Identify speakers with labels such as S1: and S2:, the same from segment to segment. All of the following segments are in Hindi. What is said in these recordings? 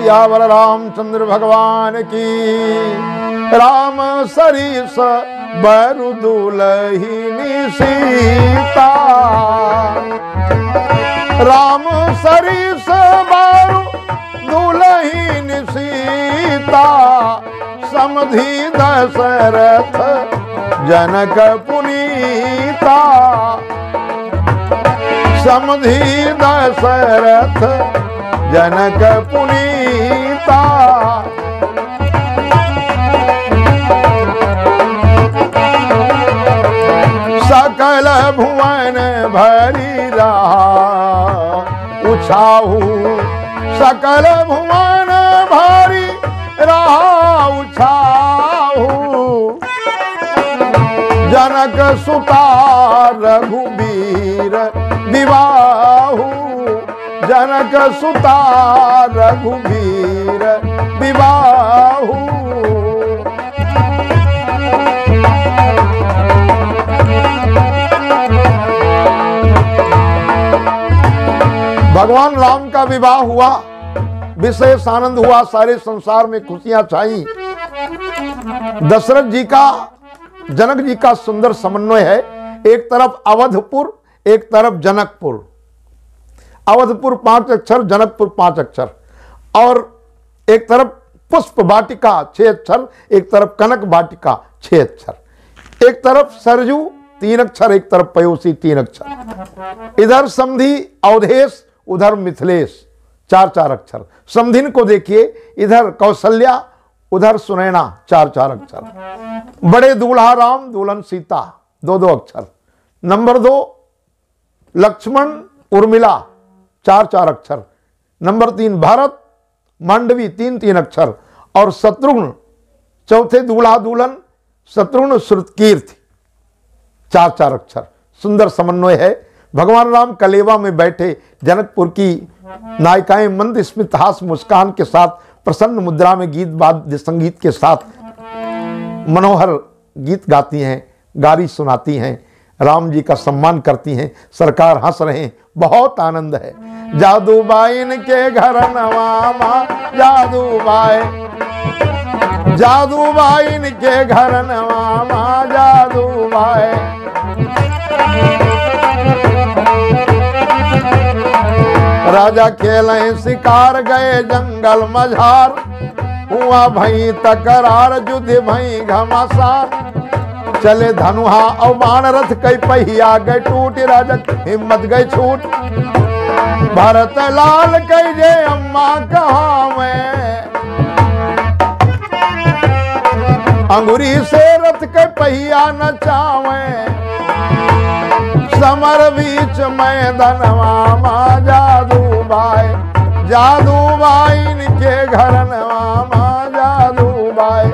S1: सियावर रामचंद्र भगवान की। राम सरीस बरु दुलहिनी सीता, राम सरीस बरु दुलहिनी सीता, समधि दशरथ जनक पुनीता, समधि दशरथ जनक पुनीता। सकल भुवन भरी रहा उछाहू, सकल भुवन भरी रहा उछाहू, जनक सुता रघुबीर विवाहू, जनक सुता रघुबीर विवाहू। भगवान राम का विवाह हुआ, विशेष आनंद हुआ, सारे संसार में खुशियां छाई। दशरथ जी का, जनक जी का सुंदर समन्वय है। एक तरफ अवधपुर, एक तरफ जनकपुर। अवधपुर 5 अक्षर, जनकपुर 5 अक्षर। और एक तरफ पुष्प वाटिका 6 अक्षर, एक तरफ कनक वाटिका 6 अक्षर। एक तरफ सरजू 3 अक्षर, एक तरफ पयोसी 3 अक्षर। इधर समधि अवधेश, उधर मिथिलेश 4-4 अक्षर। समधिन को देखिए, इधर कौशल्या, उधर सुनैना 4-4 अक्षर। बड़े दूल्हा राम, दुल्हन सीता 2-2 अक्षर। नंबर 2 लक्ष्मण उर्मिला 4-4 अक्षर। नंबर 3 भरत मांडवी 3-3 अक्षर। और शत्रुघ्न चौथे दूल्हा दुल्हन शत्रुघ्न श्रुतकीर्ति 4-4 अक्षर। सुंदर समन्वय है। भगवान राम कलेवा में बैठे, जनकपुर की नायिकाएं मंद स्मित हास मुस्कान के साथ, प्रसन्न मुद्रा में गीत वाद्य संगीत के साथ मनोहर गीत गाती हैं, गारी सुनाती हैं, राम जी का सम्मान करती हैं। सरकार हंस रहे हैं, बहुत आनंद है। जादूबाइन के घर नवामा, जादूबाई, जादूबाइन के घर नवामा, जादूबाई। राजा खेले शिकार गए जंगल मझार, हुआ भई तकरार युद्ध भई घमासान। चले धनुहा और बाण रथ कई पहिया गए टूट, राजा हिम्मत गई छूट। भरत लाल कई जे अम्मा कहावे, अंगुरी से रथ के पहिया नचावे। समर बीच मैदानवा मां जादूबाई, जादूबाई के घर नवामा, जादूबाई,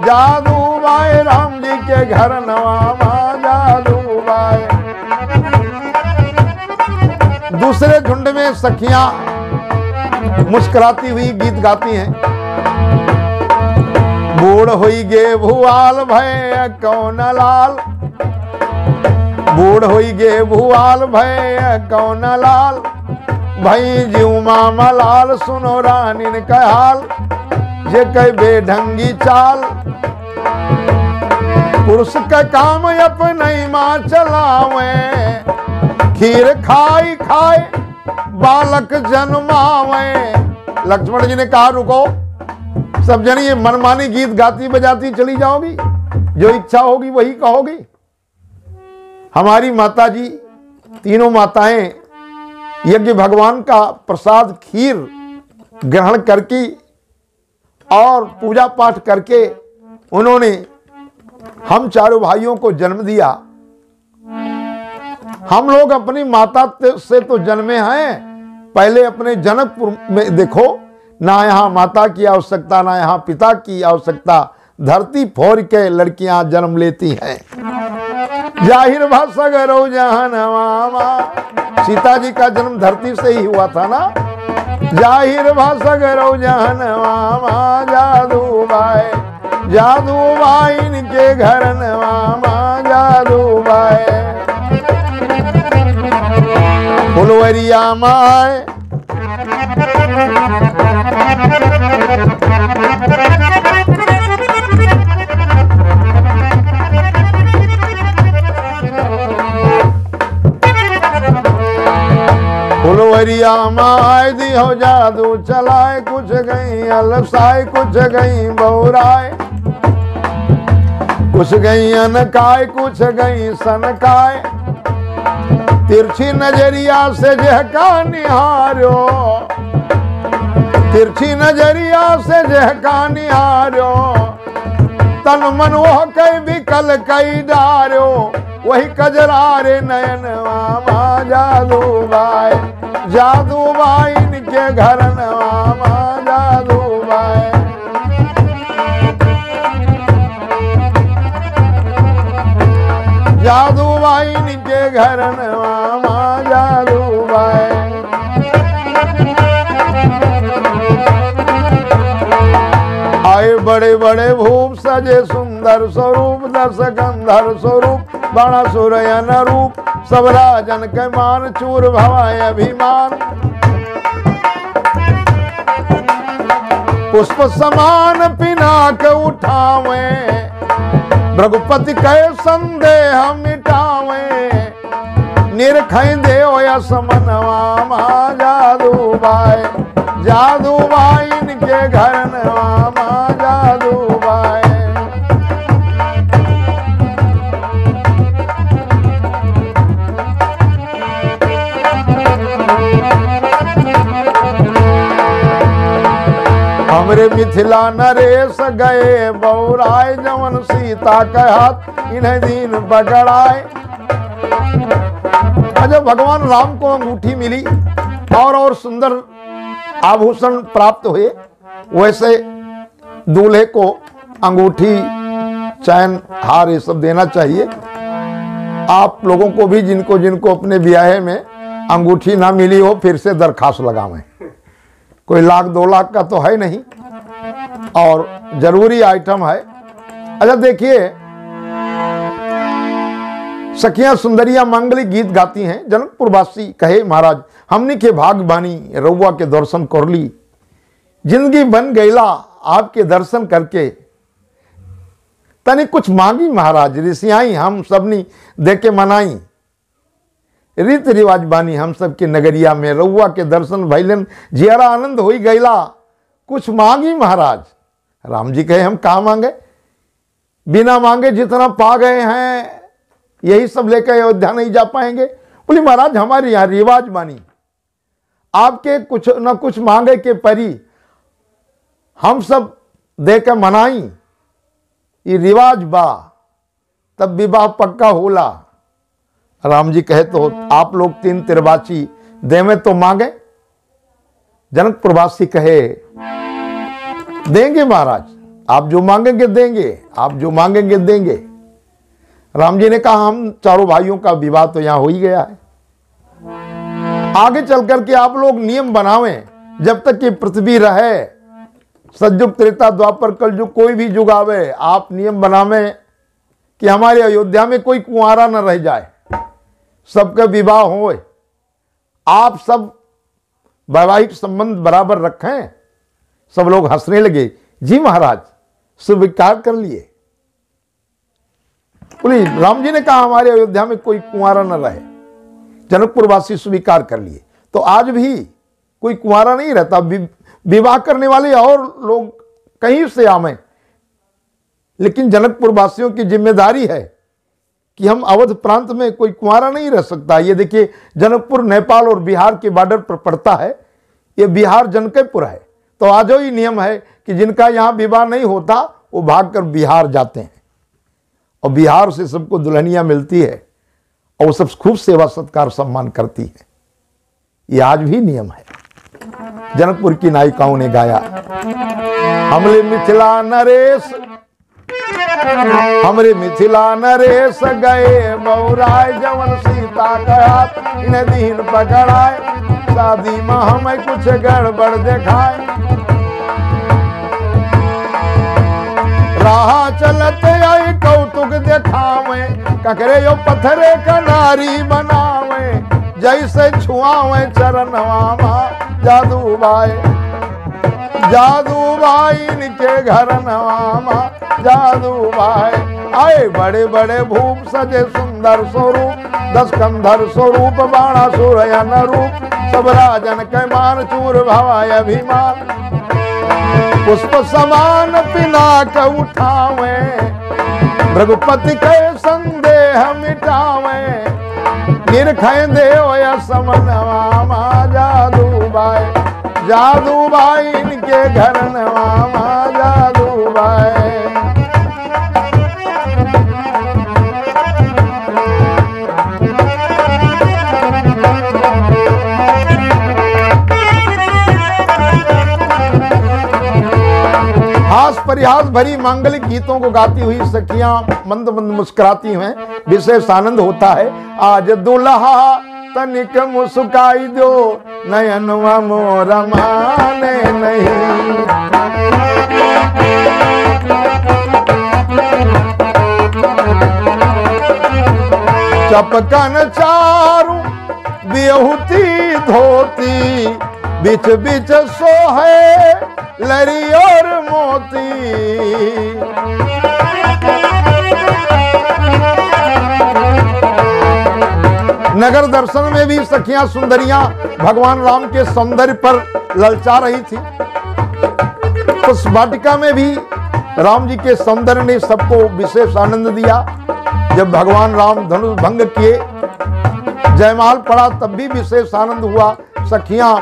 S1: जादूबाई राम जी के घर नवामा, जादूबाई। दूसरे झुंड में सखियां मुस्कुराती हुई गीत गाती हैं। बूढ़ हुई गे भुआल भय कौन लाल, बूढ़ हुई गे भुआल भय कौन लाल। भई जीव मामा लाल सुनो रानीन का हाल, जे कई बेढंगी चाल। पुरुष का काम अपने माँ चलावे, खीर खाई खाए बालक जन्मावे। लक्ष्मण जी ने कहा रुको, सब जन ये मनमानी गीत गाती बजाती चली जाओगी, जो इच्छा होगी वही कहोगी। हमारी माता जी, तीनों माताएं यज्ञ भगवान का प्रसाद खीर ग्रहण करके और पूजा पाठ करके उन्होंने हम चारों भाइयों को जन्म दिया। हम लोग अपनी माता से तो जन्मे हैं। पहले अपने जनकपुर में देखो, ना यहाँ माता की आवश्यकता, ना यहाँ पिता की आवश्यकता, धरती फोड़ के लड़कियां जन्म लेती हैं। जाहिर भाषा जहनवामा, सीता जी का जन्म धरती से ही हुआ था ना। जाहिर भाषा जहनवामा, जादूबाई, जादूबाई इनके घर नवामा, जादूबाई। फुलवरिया माए फुलवरिया माय दी हो जादू चलाए, कुछ गई अलसाए कुछ गई बौराए, कुछ गई अनकाय कुछ गई सनकाय, तिरछी नजरिया से जहका निहारो, तिरछी नजरिया से जहका निहारो, तन मन वह कई विकल कई डारो, वही कजरारे नयन मामा जादू बाई, जादू बाई इनके घर मामा जादू बाई। जादू बाई इनके घर मामा जादू बाई। आए बड़े बड़े भूप सजे सुंदर स्वरूप, दस गंधर स्वरूप बड़ा सुरयन रूप, सब राजन के मान चूर भवाए अभिमान, पुष्प समान पिनाक उठावे, भृगुपति के संदेह मिटावे, निरखै देव यसमनवा जादू बाई, जादू बाई इनके घर नवा जादू बाई। हमरे मिथिला नरेश गए बौराए, जवन सीता के हाथ इन्हें दीन पकड़ाए। जब भगवान राम को अंगूठी मिली और सुंदर आभूषण प्राप्त हुए, वैसे दूल्हे को अंगूठी चैन हार ये सब देना चाहिए। आप लोगों को भी जिनको जिनको अपने ब्याह में अंगूठी ना मिली हो, फिर से दरखास्त लगावें। कोई लाख 2 लाख का तो है नहीं और जरूरी आइटम है। अच्छा देखिए, सखियां सुंदरियां मांगलिक गीत गाती हैं। जनकपुरवासी कहे महाराज हमनी के भाग बानी रउआ के दर्शन कर ली, जिंदगी बन गईला आपके दर्शन करके, तनी कुछ मांगी महाराज ऋषियाई हम सबनी देके मनाई, रीत रिवाज बानी हम सब के नगरिया में रउआ के दर्शन भैलन जियारा आनंद हो गईला, कुछ मांगी महाराज। राम जी कहे हम कहाँ मांगे, बिना मांगे जितना पा गए हैं यही सब लेकर अयोध्या नहीं जा पाएंगे। बोली महाराज हमारे यहाँ रिवाज मानी, आपके कुछ न कुछ मांगे के परी हम सब देकर मनाई, ये रिवाज बा तब विवाह पक्का होला। राम जी कहे तो आप लोग 3 तिरबाची देवे तो मांगे। जनकपुरवासी कहे देंगे महाराज, आप जो मांगेंगे देंगे, आप जो मांगेंगे देंगे। राम जी ने कहा हम चारों भाइयों का विवाह तो यहां हो ही गया है, आगे चल करके आप लोग नियम बनावें, जब तक कि पृथ्वी रहे, सतयुग त्रेता द्वापर कलयुग कोई भी युग आवे, आप नियम बनावें कि हमारे अयोध्या में कोई कुंवारा न रह जाए, सबका विवाह हो, आप सब वैवाहिक संबंध बराबर रखें। सब लोग हंसने लगे, जी महाराज स्वीकार कर लिए। बोली राम जी ने कहा हमारे अयोध्या में कोई कुंवारा न रहे, जनकपुरवासी स्वीकार कर लिए। तो आज भी कोई कुंवारा नहीं रहता, विवाह करने वाले और लोग कहीं से आवे, लेकिन जनकपुरवासियों की जिम्मेदारी है कि हम अवध प्रांत में कोई कुंवारा नहीं रह सकता। ये देखिए जनकपुर नेपाल और बिहार के बॉर्डर पर पड़ता है, ये बिहार जनकपुर है। तो आज ही नियम है कि जिनका यहाँ विवाह नहीं होता वो भागकर बिहार जाते हैं और बिहार से सबको दुल्हनियां मिलती है और वो सब खूब सेवा सत्कार सम्मान करती है। ये आज भी नियम है। जनकपुर की नायिकाओं ने गाया, हमरे मिथिला नरेश, हमरे मिथिला नरेश गए बौराए, जवन सीता का हाथ इन्हें दीन पकड़ाए, शादी में हमें कुछ गड़बड़ दिखाए, राह चलते आई कौतुक दिखावे, ककरे यो पत्थरे का नारी बनावे, जैसे छुआवे चरणवा जादू भाई इनके घर नवामा जादू भाई। आए बड़े बड़े भूप सजे सुंदर स्वरूप, 10 कंधर स्वरूप बाणासुर यन रूप, सब राजन के मान चूर भवाय अभिमान, पुष्प समान पिनाक उठावे, भृगुपति के संदेह मिटावे, निरखय देव समनवामा जादू भाई इनके घर नवामा जादू भाई। हास परिहास भरी मांगलिक गीतों को गाती हुई सखियां मंद मंद मुस्कुराती हैं, विशेष आनंद होता है। आज दुल्हा तनिक मुस्काई दो, नयनवा मोर माने नहीं, चपकन चारू बेहुती धोती, बिच बिच सोहे लरी और मोती, नगर दर्शन में भी सखियां सुंदरियां भगवान राम के सौंदर्य पर ललचा रही थी। उस वाटिका में भी राम जी के सौंदर्य ने सबको विशेष आनंद दिया। जब भगवान राम धनुष भंग किए, जयमाल पड़ा, तब भी विशेष आनंद हुआ। सखियां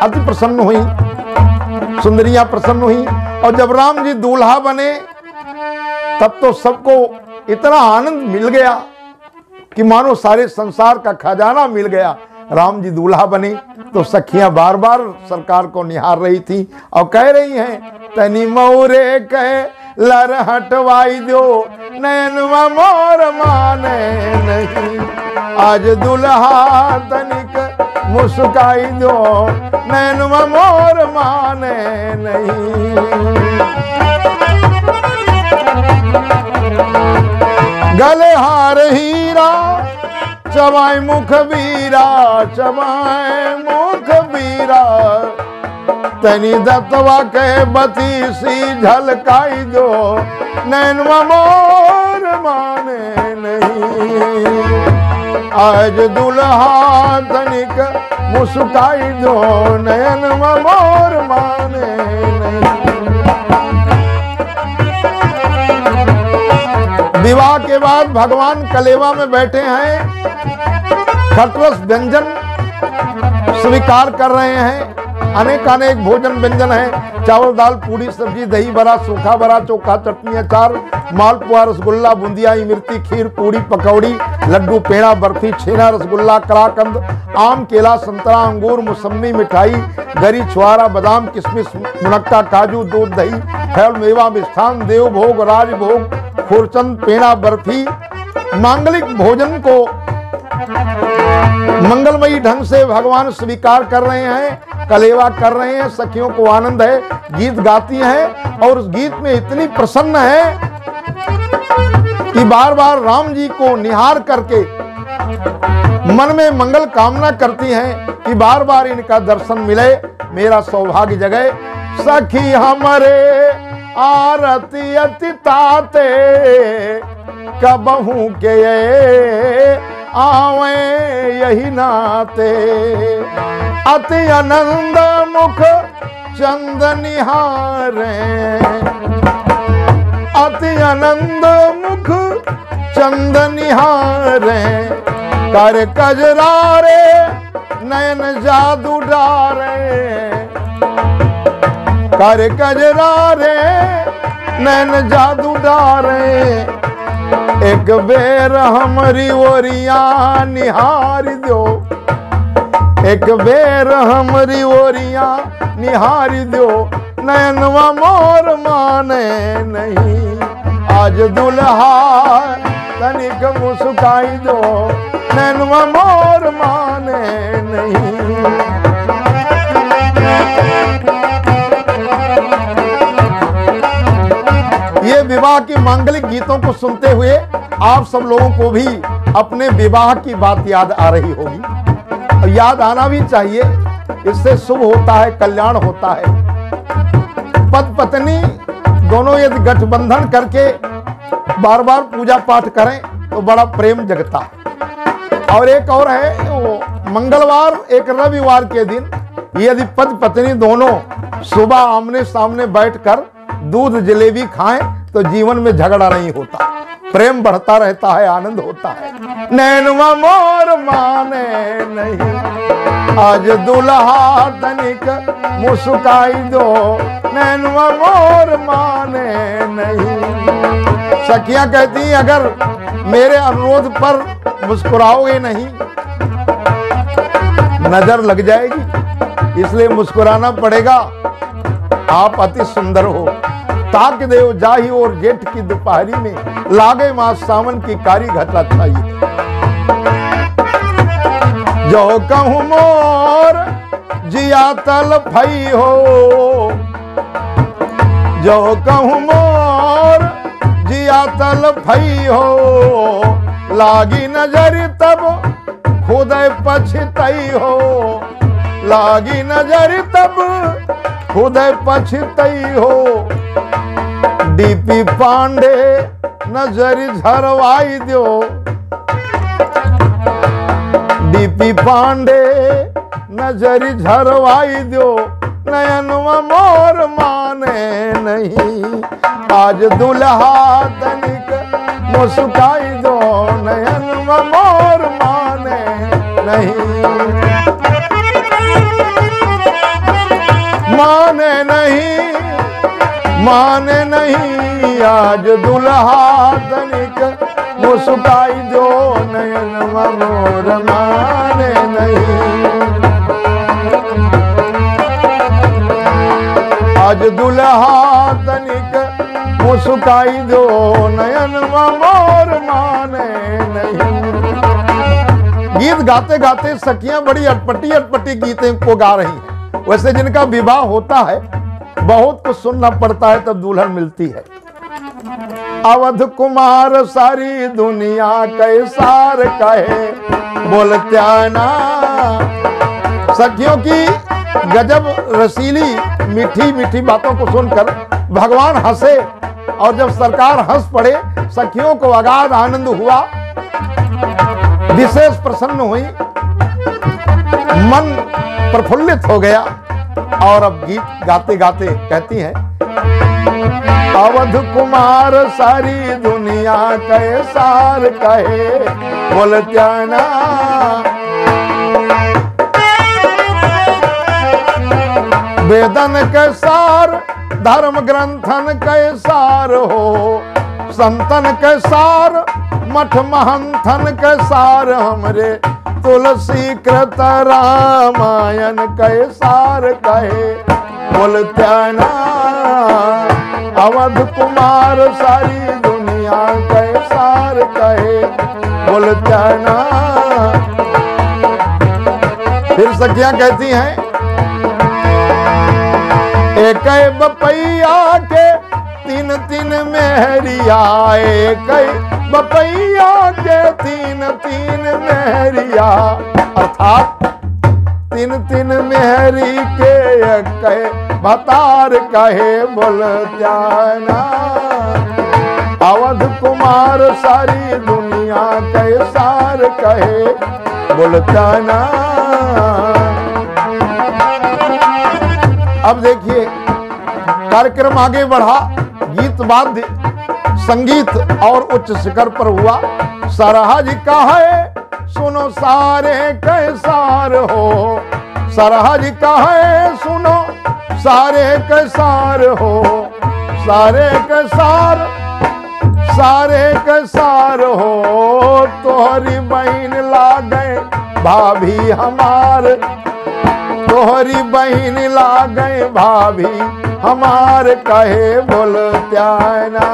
S1: अति प्रसन्न हुई, सुंदरियां प्रसन्न हुई। और जब राम जी दूल्हा बने तब तो सबको इतना आनंद मिल गया कि मानो सारे संसार का खजाना मिल गया। राम जी दूल्हा बने तो सखियां बार बार सरकार को निहार रही थी और कह रही हैं, तनी मोरे कहे लर हटवाई दो, नयनवा मोर माने नहीं, आज दुल्हा तनिक मुस्काई दो, नयनवा मोर माने नहीं। गले हार हीरा चबाए मुख बीरा, चबाए मुख बीरा, तनी दत्तवा के बती सी झलकाई दो, नैनवा मोर माने नहीं, आज दुल्हा तनिक मुस्काई दो, नैनवा मोर माने नहीं। विवाह के बाद भगवान कलेवा में बैठे हैं, खटरस व्यंजन स्वीकार कर रहे हैं। अनेक अनेक भोजन व्यंजन है, चावल दाल पूरी सब्जी दही बड़ा सूखा बड़ा चोखा चटनी अचार मालपुआ रसगुल्ला बूंदिया इमरती खीर पूरी पकौड़ी लड्डू पेड़ा बर्फी छेना रसगुल्ला कलाकंद आम केला संतरा अंगूर मौसमी मिठाई गरी छुआरा बादाम किशमिश मुनक्का काजू दूध दही फल मेवा मिष्ठान देव भोग राजभोग खुरचंद पेड़ा बर्फी मांगलिक भोजन को मंगलमयी ढंग से भगवान स्वीकार कर रहे हैं, कलेवा कर रहे हैं। सखियों को आनंद है, गीत गाती हैं और उस गीत में इतनी प्रसन्न है कि बार बार राम जी को निहार करके मन में मंगल कामना करती हैं कि बार बार इनका दर्शन मिले, मेरा सौभाग्य जगे। सखी हमारे आरती अति ताते कबहू के आवे यही नाते अति आनंद मुख चंद निहारे अति आनंद मुख चंद निहारे कर कजरारे नयन जादू डारे कर कजरारे नैन जादू डारे एक बेर हमरी ओरिया निहार दो एक बेर हमरी ओरिया निहार दो नैनवा मोर माने नहीं आज दुल्हा तनिक मुस्काई दो नैनवा मोर माने नहीं। ये विवाह की मांगलिक गीतों को सुनते हुए आप सब लोगों को भी अपने विवाह की बात याद आ रही होगी, याद आना भी चाहिए। इससे शुभ होता है, कल्याण होता है। पति पत्नी दोनों यदि गठबंधन करके बार बार पूजा पाठ करें तो बड़ा प्रेम जगता है। और एक और है, वो मंगलवार एक रविवार के दिन यदि पति पत्नी दोनों सुबह आमने सामने बैठकर दूध जलेबी खाएं तो जीवन में झगड़ा नहीं होता, प्रेम बढ़ता रहता है, आनंद होता है। नैनवा मोर माने नहीं, आज दुल्हा तनिक मुस्काई दो, नैनवा मोर माने नहीं। सखियां कहती अगर मेरे अनुरोध पर मुस्कुराओगे नहीं नजर लग जाएगी, इसलिए मुस्कुराना पड़ेगा। आप अति सुंदर हो, ताक देव जाही और जेठ की दोपहरी में लागे मां सावन की कारी घटा छाई। जो कहूं मोर जिया तल भई हो, जो कहूं मोर जिया तल भई हो, लागी नजर तब खुद पछतई हो, लागी नजर तब खुद पछतई हो। डीपी पांडे नजर झरवाई दो, डीपी पांडे नजर झरवाई दो, नयनवा मोर माने नहीं, आज दुल्हा तनिक मुस्काई दो, नयनवा मोर माने नहीं, माने नहीं, माने नहीं, आज दुल्हा तनिक मुस्काई दो, नयनवा मोर माने नहीं, आज दुल्हा तनिक मुस्काई दो, नयनवा मोर माने नहीं। गीत गाते गाते सखियां बड़ी अटपटी अटपटी गीतें को गा रही हैं। वैसे जिनका विवाह होता है बहुत कुछ सुनना पड़ता है तब दुल्हन मिलती है। अवध कुमार सारी दुनिया कैसार कहे बोलत्या ना। सखियों की गजब रसीली मीठी मीठी बातों को सुनकर भगवान हंसे, और जब सरकार हंस पड़े सखियों को अगाध आनंद हुआ, विशेष प्रसन्न हुई, मन प्रफुल्लित हो गया। और अब गीत गाते गाते कहती हैं, अवध कुमार सारी दुनिया कैसार कहे बोलत्या ना। वेदन के सार धर्म ग्रंथन के सार हो, संतन के सार मठ महंथन के सार, हमरे तुलसी कृत रामायण के सार कहे बोलत्या ना। अवध कुमार सारी दुनिया के सार कहे बोलत्या ना। फिर सखियां कहती हैं, एक बपैया के तीन तीन मेहरिया, एक बपैया के तीन तीन मेहरिया, अर्थात तीन तीन मेहरी के एक भतार कहे बोलत्या ना। अवध कुमार सारी दुनिया के सार कहे बोलत्या ना। अब देखिए कार्यक्रम आगे बढ़ा, गीत वाद्य संगीत और उच्च शिखर पर हुआ। सरहा जी का है सुनो सारे कैसार हो, सरहा जी का है सुनो सारे कैसार हो, सारे कैसार सारे कैसार हो। तोहरी बहन लागे भाभी हमार, तोहरी बहन लागे भाभी हमार कहे बोलत्या ना।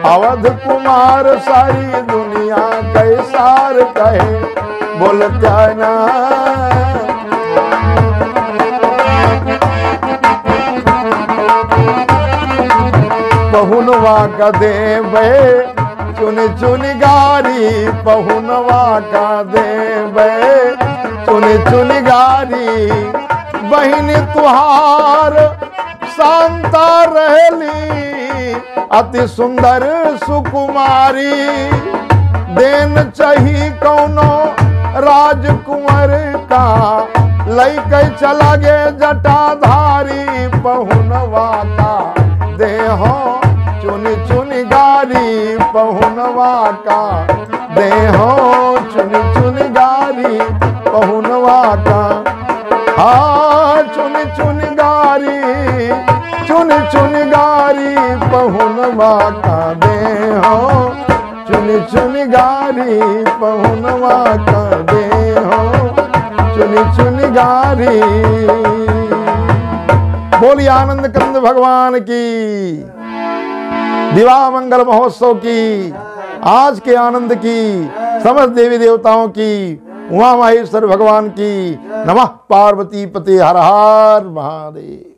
S1: अवध कुमार सारी दुनिया कैसार कहे बोलत्या ना। पहुनवा का देवे चुन चुन गारी, पहुनवा का देवे चुनी चुनी गारी बहिन तुहार शांता रहली अति सुंदर सुकुमारी देन चही कौनो राजकुंवर का लैके चला गे जटाधारी पहुनवा का देहो चुनी चुनी गारी पहुनवा का देहो चुनी चुनी गारी पहुनवा का हाँ चुनी चुनी गारी चुनी चुनी गारी पहुनवा का देहो चुनी चुनी गारी पहुनवा का देहो चुनी चुनी गारी। बोलिए आनंद कंद भगवान की, विवाह मंगल महोत्सव की, आज के आनंद की, समस्त देवी देवताओं की, उमा महेश्वर भगवान की। नमः पार्वती पते हर हर महादेव।